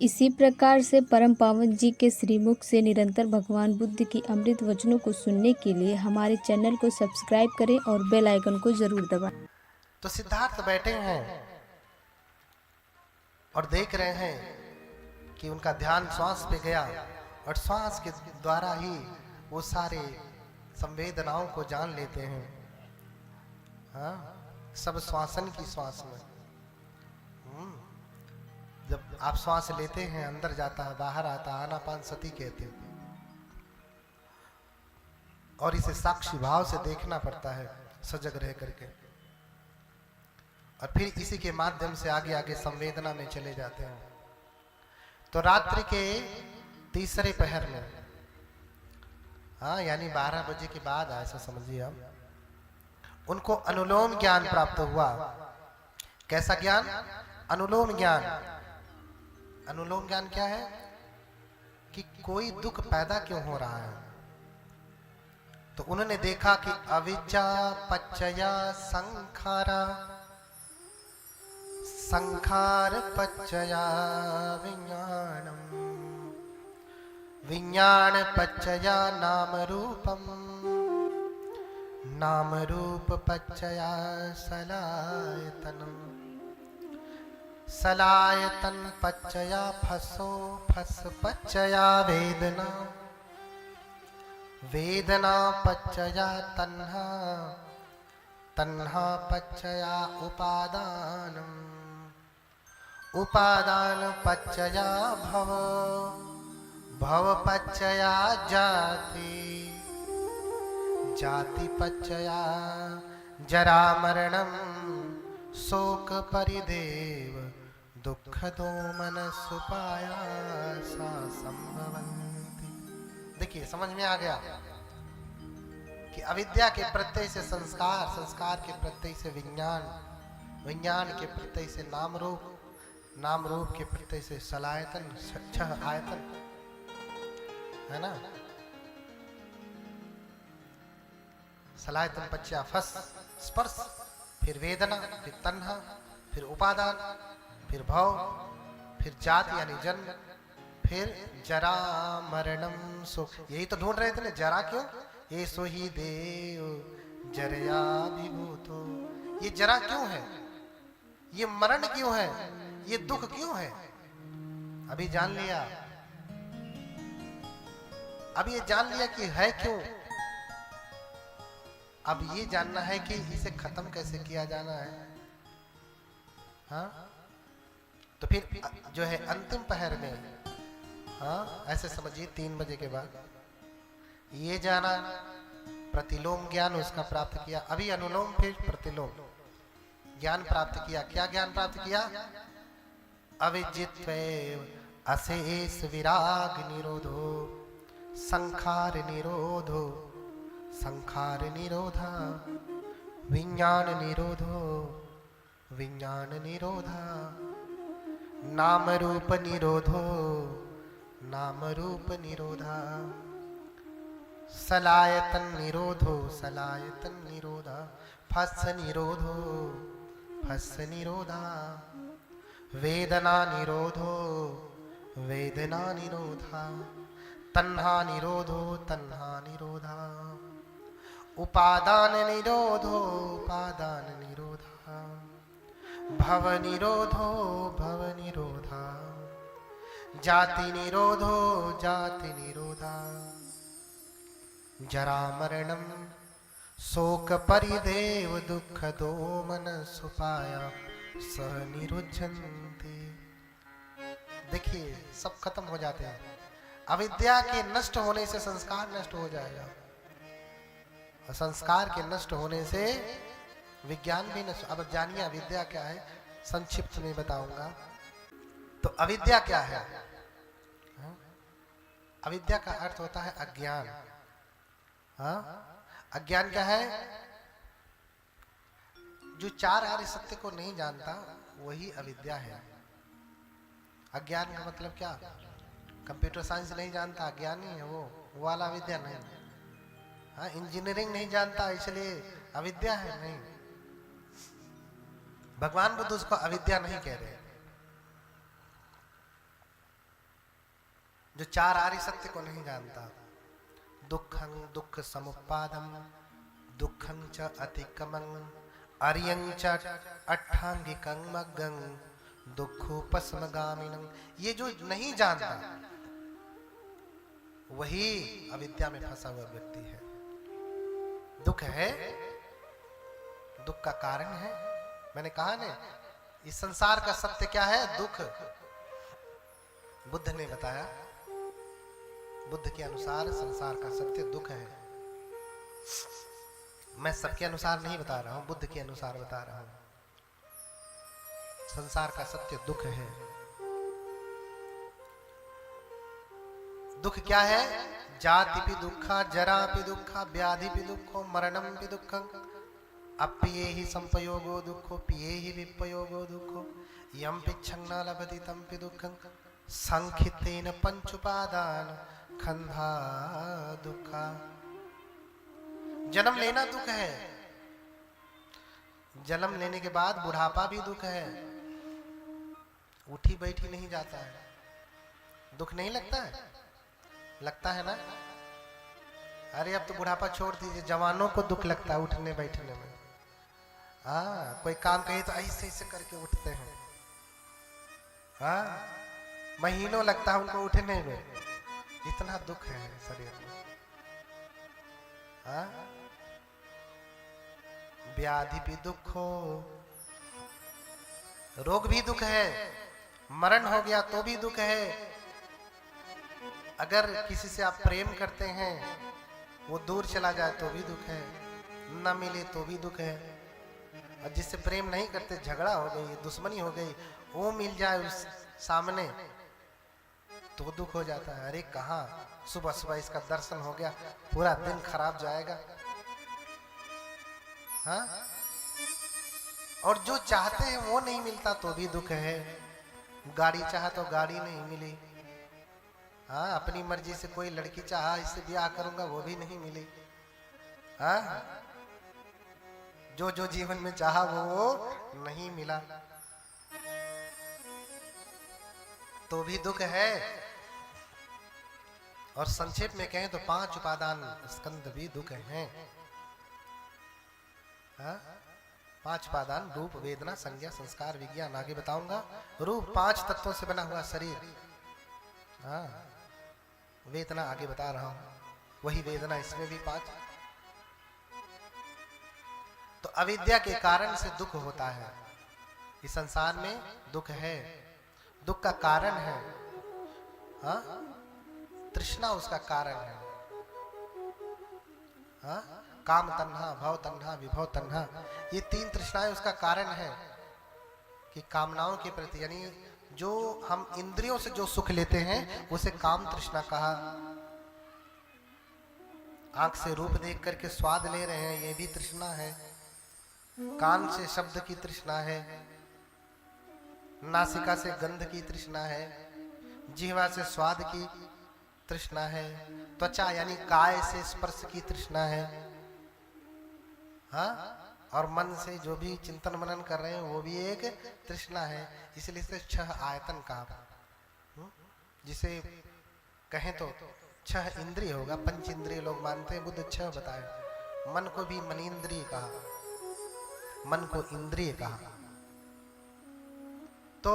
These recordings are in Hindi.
इसी प्रकार से परम पावन जी के श्रीमुख से निरंतर भगवान बुद्ध की अमृत वचनों को सुनने के लिए हमारे चैनल को सब्सक्राइब करें और बेल आइकन को जरूर दबाएं। तो सिद्धार्थ बैठे हैं और देख रहे हैं कि उनका ध्यान श्वास पे गया और श्वास के द्वारा ही वो सारे संवेदनाओं को जान लेते हैं। हाँ, सब श्वासन की श्वास में। जब आप श्वास लेते हैं अंदर जाता है बाहर आता है, आनापानसति कहते हैं। और इसे साक्षी भाव से देखना पड़ता है सजग रह करके, और फिर इसी के माध्यम से आगे आगे संवेदना में चले जाते हैं। तो रात्रि के तीसरे पहर में, हाँ यानी 12 बजे के बाद ऐसा समझिए आप, उनको अनुलोम ज्ञान प्राप्त हुआ। कैसा ज्ञान? अनुलोम ज्ञान। अनुलोम ज्ञान क्या है? कि कोई दुख पैदा क्यों हो रहा है। तो उन्होंने देखा कि अविद्या पच्चया संखारा, संखार पच्चया विज्ञानम, विज्ञान पच्चया नाम रूपम, नाम रूप पच्चया सलायतनम, सलायतन पच्चया फसो, फस पच्चया वेदना, वेदना पच्चया तन्हा, तन्हा पच्चया उपादानम, उपादान पच्चया भव, भव पच्चया जाति, जाति पच्चया जरा मरणम, शोक परिदेव दुख दोमनसुपायासा संभवन्ति। देखिए समझ में आ गया कि अविद्या के प्रत्यय से संस्कार, संस्कार के प्रत्यय से विज्ञान, विज्ञान के प्रत्यय से नाम रूप, नाम रूप के प्रत्यय से सलायतन, छह आयतन है ना। सलायतन पच्चया फस स्पर्श, फिर वेदना, फिर तन्हा, फिर उपादान, फिर भव, फिर जाति यानी जन्म, फिर जरा मरणम सुख। यही तो ढूंढ रहे थे ना, जरा क्यों? ये सो ही देव जरया विभूतो। ये जरा क्यों है? ये मरण क्यों है? ये दुख क्यों है? अभी जान लिया, अब ये जान लिया कि है क्यों। अब ये जानना है कि इसे खत्म कैसे किया जाना है। हाँ, तो फिर जो है अंतिम पहर में, हाँ ऐसे समझिए 3 बजे के बाद ये जाना, प्रतिलोम ज्ञान उसका प्राप्त किया। अभी अनुलोम फिर प्रतिलोम ज्ञान प्राप्त किया। क्या ज्ञान प्राप्त किया? अविजित्वैव अशेष विराग निरोधो, संखार निरोधो, संखार निरोधा, विज्ञान निरोधो, विज्ञान निरोधा, नाम रूप निरोधो, नाम रूप निरोधा, सलायतन निरोधो, सलायतन निरोधा, फस निरोधो, फस निरोधा, वेदना निरोधो, वेदना निरोधा, तन्हा निरोधो, तन्हा निरोधा, उपादान निरोधो, उपादान निरोधा, भव निरोधो, भव निरोधा, जाति निरोधो, जाति निरोधा, जरा मरणम शोक परिदेव दुख दोमन सुपाया स निरुद्धन्ति। देखिए सब खत्म हो जाते हैं। अविद्या के नष्ट होने से संस्कार नष्ट हो जाएगा, और संस्कार के नष्ट होने से विज्ञान भी नष्ट। अब जानिए अविद्या क्या है, संक्षिप्त में बताऊंगा। तो अविद्या क्या है? अविद्या का अर्थ होता है अज्ञान। हाँ, अज्ञान क्या है? जो 4 आर्य सत्य को नहीं जानता वही अविद्या है। अज्ञान का मतलब क्या? कंप्यूटर साइंस नहीं जानता, अज्ञानी है वो वाला अविद्या नहीं। हाँ, इंजीनियरिंग नहीं जानता इसलिए अविद्या है? नहीं। भगवान बुद्ध उसको अविद्या नहीं कह रहे। जो चार आर्य सत्य को नहीं जानता। दुखं दुख समुपादम, दुखं च अतिकमं, अर्यं च अट्ठांगिकं मग्गं, दुःखोपशमगामिनं। ये जो नहीं जानता वही अविद्या में फंसा हुआ व्यक्ति है। दुख है, दुख का कारण है। मैंने कहा ना, इस संसार का सत्य क्या है? दुख। बुद्ध ने बताया, बुद्ध के अनुसार संसार का सत्य दुख है। मैं सबके अनुसार नहीं बता रहा हूं, बुद्ध के अनुसार बता रहा हूं। संसार का सत्य दुख है। दुख क्या है? जाति भी दुखा, जरा भी दुखा, व्याधि भी दुखो, मरणम भी दुखं, अप्रिये ही संपयोगो दुखो, पिये ही विपयोगो दुखो, यम पिच्छन्न लभति तम पि दुखं, संखितेन पंचुपादान खंधा दुखा। जन्म लेना दुख है, जन्म लेने के बाद बुढ़ापा भी दुख है। उठी बैठी नहीं जाता है, दुख नहीं लगता है? लगता है ना? अरे अब तो बुढ़ापा छोड़ दीजिए, जवानों को दुख लगता है उठने बैठने में। हाँ, कोई काम कहे तो ऐसे ऐसे करके उठते हैं। हाँ, महीनों लगता है उनको उठने में, इतना दुख है शरीर में। हाँ, व्याधि भी दुख हो, रोग भी दुख है, मरण हो गया तो भी दुख है। अगर किसी से आप प्रेम करते हैं, वो दूर चला जाए तो भी दुख है, न मिले तो भी दुख है। और जिससे प्रेम नहीं करते, झगड़ा हो गई, दुश्मनी हो गई, वो मिल जाए उस सामने तो दुख हो जाता है। अरे कहाँ, सुबह सुबह इसका दर्शन हो गया, पूरा दिन खराब जाएगा। हाँ, और जो चाहते हैं वो नहीं मिलता तो भी दुख है। गाड़ी चाहा तो गाड़ी नहीं मिली। हाँ, अपनी मर्जी से कोई लड़की चाहा, इससे ब्याह करूंगा, वो भी नहीं मिली। हाँ, जो जो जीवन में चाहा वो नहीं मिला तो भी दुख है। और संक्षेप में कहें तो 5 उपादान स्कंद भी दुख हैं। हाँ? 5 उपादान, रूप, वेदना, संज्ञा, संस्कार, विज्ञान। आगे बताऊंगा। रूप 5 तत्वों से बना हुआ शरीर। हाँ, वेदना आगे बता रहा हूं, वही वेदना इसमें भी 5। तो अविद्या के कारण से दुख होता है। इस संसार में दुख है, दुख का कारण है। हाँ, तृष्णा उसका कारण है। हाँ, काम तन्हा, भव तन्हा, विभव तन्हा, ये 3 तृष्णाएं उसका कारण है। कि कामनाओं के प्रति, यानी जो हम इंद्रियों से जो सुख लेते हैं उसे काम तृष्णा कहा। आंख से रूप देख करके स्वाद ले रहे हैं, ये भी तृष्णा है। कान से शब्द की तृष्णा है, नासिका से गंध की तृष्णा है, जिह्वा से स्वाद की तृष्णा है, त्वचा यानी काय से स्पर्श की तृष्णा है। हाँ, और मन से जो भी चिंतन मनन कर रहे हैं वो भी एक तृष्णा है। इसलिए इसे 6 आयतन कहा। जिसे कहें तो 6 इंद्रिय होगा, 5 इंद्रिय लोग मानते हैं, बुद्ध 6 बताए। मन को भी मनींद्रिय कहा, मन को इंद्रिय कहा। तो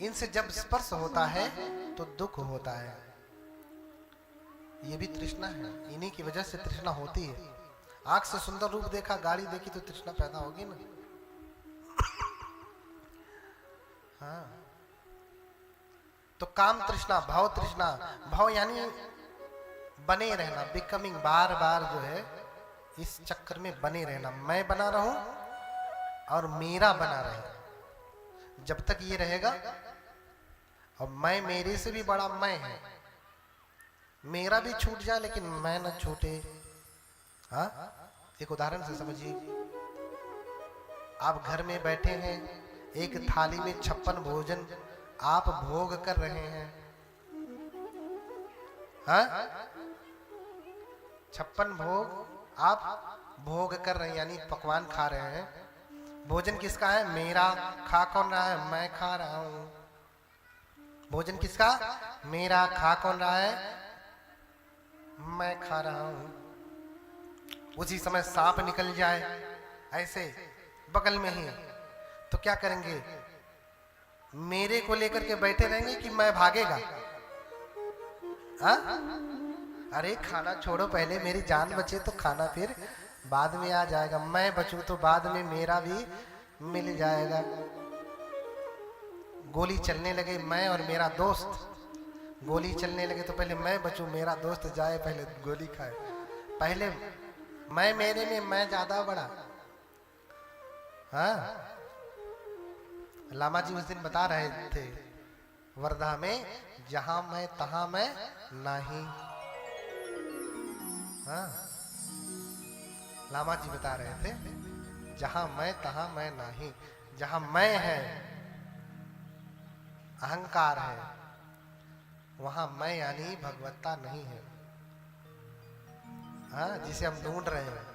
इनसे जब स्पर्श होता है तो दुख होता है। ये भी तृष्णा है, इन्हीं की वजह से तृष्णा होती है। आंख से सुंदर रूप देखा, गाड़ी देखी तो तृष्णा पैदा होगी ना। हाँ, तो काम तृष्णा, भाव तृष्णा। भाव यानी बने रहना, बिकमिंग, बार बार जो है इस चक्कर में बने रहना। मैं बना रहूं और मेरा बना रहे। जब तक ये रहेगा, और मैं मेरे से भी बड़ा मैं है, मेरा भी छूट जाए लेकिन मैं न छूटे। हाँ, एक उदाहरण से समझिए। आप घर में बैठे हैं, एक थाली में 56 भोजन आप भोग कर रहे हैं। हाँ, 56 भोग आप भोग कर रहे हैं, यानी पकवान खा रहे हैं। भोजन किसका है? मेरा। खा कौन रहा है? मैं खा रहा हूं। भोजन किसका? मेरा। खा कौन रहा है? मैं खा रहा हूं। उसी समय सांप निकल जाए ऐसे बगल में ही, तो क्या करेंगे? मेरे को लेकर के बैठे रहेंगे कि मैं भागेगा? हाँ? अरे खाना छोड़ो, पहले मेरी जान बचे तो खाना फिर बाद में आ जाएगा। मैं बचूं तो बाद में मेरा भी मिल जाएगा। गोली चलने लगे, मैं और मेरा दोस्त गोली चलने लगे, तो पहले मैं बचूं, मेरा दोस्त जाए पहले गोली खाए। पहले मैं मेरे में मैं ज्यादा बड़ा। हाँ, लामा जी उस दिन बता रहे थे वर्धा में, जहां मैं तहां मैं नहीं। हाँ, लामा जी बता रहे थे, जहां मैं तहां मैं नहीं। जहां मैं है, अहंकार है, वहां मैं यानी भगवत्ता नहीं है। हाँ, जिसे हम ढूंढ रहे हैं।